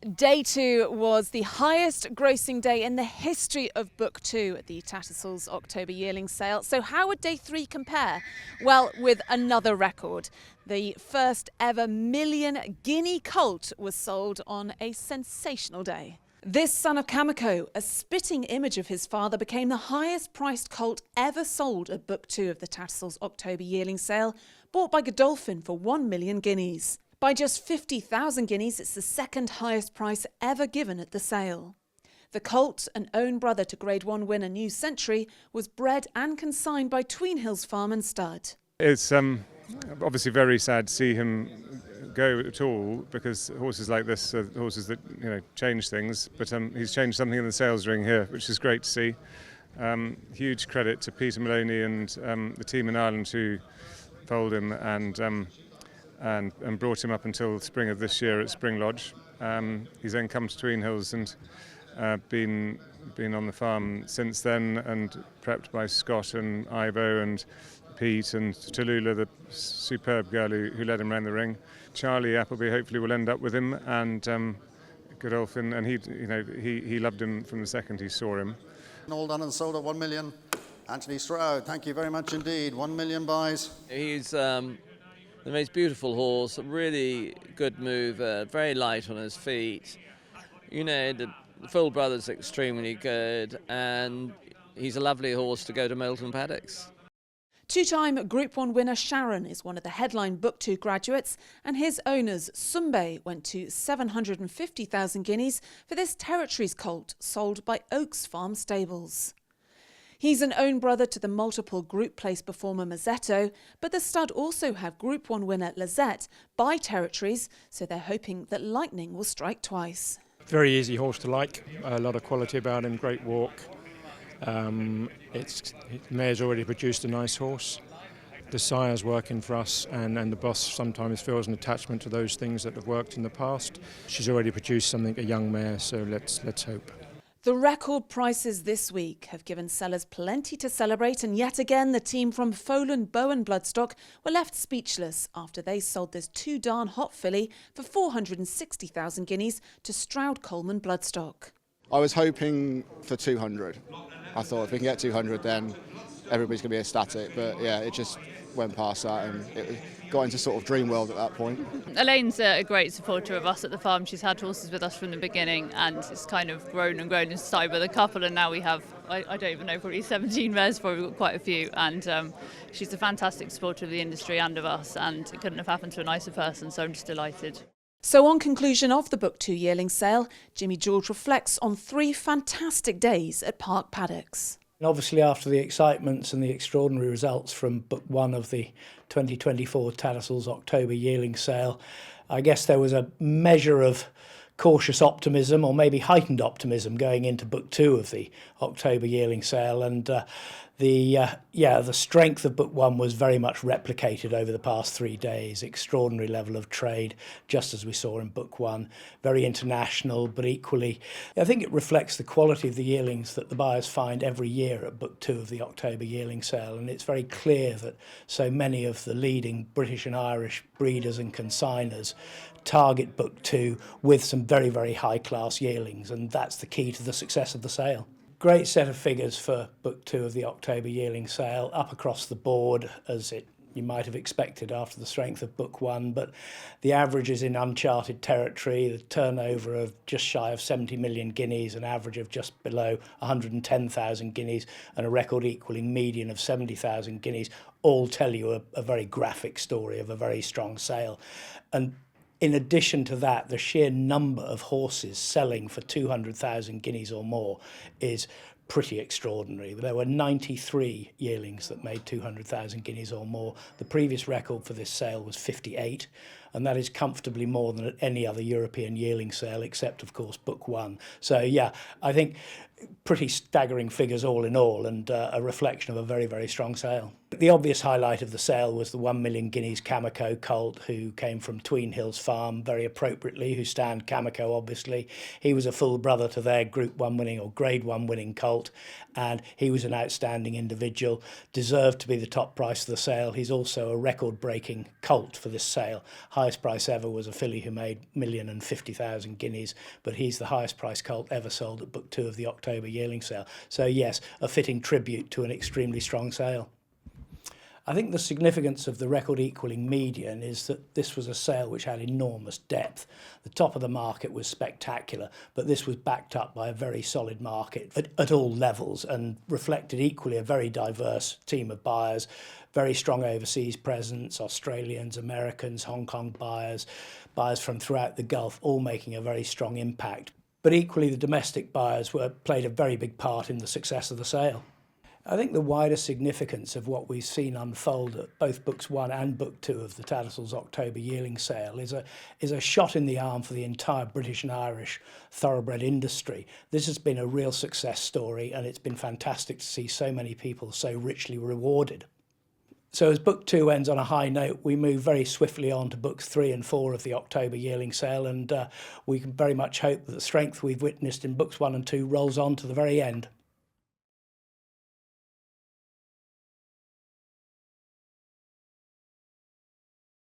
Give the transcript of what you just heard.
Day 2 was the highest grossing day in the history of Book 2 at the Tattersalls October Yearling Sale. So how would Day 3 compare? Well, with another record. The first ever million Guinea Colt was sold on a sensational day. This son of Kamiko, a spitting image of his father, became the highest priced colt ever sold at Book 2 of the Tattersalls October Yearling Sale, bought by Godolphin for 1 million guineas. By just 50,000 guineas, it's the second highest price ever given at the sale. The colt, an own brother to Grade 1 winner New Century, was bred and consigned by Tweenhills Farm and Stud. It's obviously very sad to see him go at all, because horses like this are horses that change things. But he's changed something in the sales ring here, which is great to see. Huge credit to Peter Maloney and the team in Ireland who foaled him and brought him up until the spring of this year at Spring Lodge. He's then come to Tweenhills and been on the farm since then, and prepped by Scott and Ivo and Pete and Tallulah, the superb girl who led him around the ring. Charlie Appleby hopefully will end up with him, and Godolphin, and he loved him from the second he saw him. All done and sold at 1 million. Anthony Stroud, thank you very much indeed. 1 million buys. He's the most beautiful horse, a really good mover, very light on his feet. The full brother's extremely good, and he's a lovely horse to go to Milton Paddocks. Two-time Group 1 winner Sharon is one of the headline Book 2 graduates, and his owners Sumbe went to 750,000 guineas for this Territories colt sold by Oaks Farm Stables. He's an own brother to the multiple group place performer Mazzetto, but the stud also have Group 1 winner Lizette by Territories, so they're hoping that lightning will strike twice. Very easy horse to like, a lot of quality about him, great walk. Mare's already produced a nice horse. The sire's working for us, and the boss sometimes feels an attachment to those things that have worked in the past. She's already produced something, a young mare, so let's hope. The record prices this week have given sellers plenty to celebrate, and yet again the team from Folan Bowen Bloodstock were left speechless after they sold this too darn hot filly for 460,000 guineas to Stroud Coleman Bloodstock. I was hoping for 200. I thought if we can get 200 then everybody's going to be ecstatic, but yeah, it just went past that and it got into sort of dream world at that point. Elaine's a great supporter of us at the farm. She's had horses with us from the beginning, and it's kind of grown and grown. It started with a couple, and now we have, I don't even know, probably 17 mares, probably got quite a few, and she's a fantastic supporter of the industry and of us, and it couldn't have happened to a nicer person, so I'm just delighted. So on conclusion of the Book 2 Yearling Sale, Jimmy George reflects on 3 fantastic days at Park Paddocks. And obviously after the excitements and the extraordinary results from Book 1 of the 2024 Tattersalls October Yearling Sale, I guess there was a measure of cautious optimism, or maybe heightened optimism, going into Book 2 of the October Yearling Sale, and the strength of Book 1 was very much replicated over the past 3 days. Extraordinary level of trade, just as we saw in Book 1. Very international, but equally, I think it reflects the quality of the yearlings that the buyers find every year at Book 2 of the October Yearling Sale. And it's very clear that so many of the leading British and Irish breeders and consigners target Book 2 with some very, very high-class yearlings, and that's the key to the success of the sale. Great set of figures for Book 2 of the October Yearling Sale, up across the board, as you might have expected after the strength of Book 1, but the average is in uncharted territory, the turnover of just shy of 70 million guineas, an average of just below 110,000 guineas, and a record equaling median of 70,000 guineas, all tell you a very graphic story of a very strong sale. And in addition to that, the sheer number of horses selling for 200,000 guineas or more is pretty extraordinary. There were 93 yearlings that made 200,000 guineas or more. The previous record for this sale was 58, and that is comfortably more than at any other European yearling sale, except, of course, Book 1. So, yeah, I think pretty staggering figures all in all, and a reflection of a very, very strong sale. The obvious highlight of the sale was the 1 million guineas Kamiko colt, who came from Tweenhills Farm, very appropriately, who stand Kamiko, obviously. He was a full brother to their Group 1 winning or Grade 1 winning colt, and he was an outstanding individual, deserved to be the top price of the sale. He's also a record-breaking colt for this sale, highest price ever was a filly who made 1,050,000 guineas, but he's the highest price colt ever sold at Book 2 of the October Yearling Sale. So yes, a fitting tribute to an extremely strong sale. I think the significance of the record equalling median is that this was a sale which had enormous depth. The top of the market was spectacular, but this was backed up by a very solid market at all levels and reflected equally a very diverse team of buyers, very strong overseas presence, Australians, Americans, Hong Kong buyers, buyers from throughout the Gulf, all making a very strong impact. But equally the domestic buyers played a very big part in the success of the sale. I think the wider significance of what we've seen unfold at both Books 1 and Book 2 of the Tattersalls October Yearling Sale is a shot in the arm for the entire British and Irish thoroughbred industry. This has been a real success story, and it's been fantastic to see so many people so richly rewarded. So as Book 2 ends on a high note, we move very swiftly on to Books 3 and 4 of the October Yearling Sale, and we can very much hope that the strength we've witnessed in Books 1 and 2 rolls on to the very end.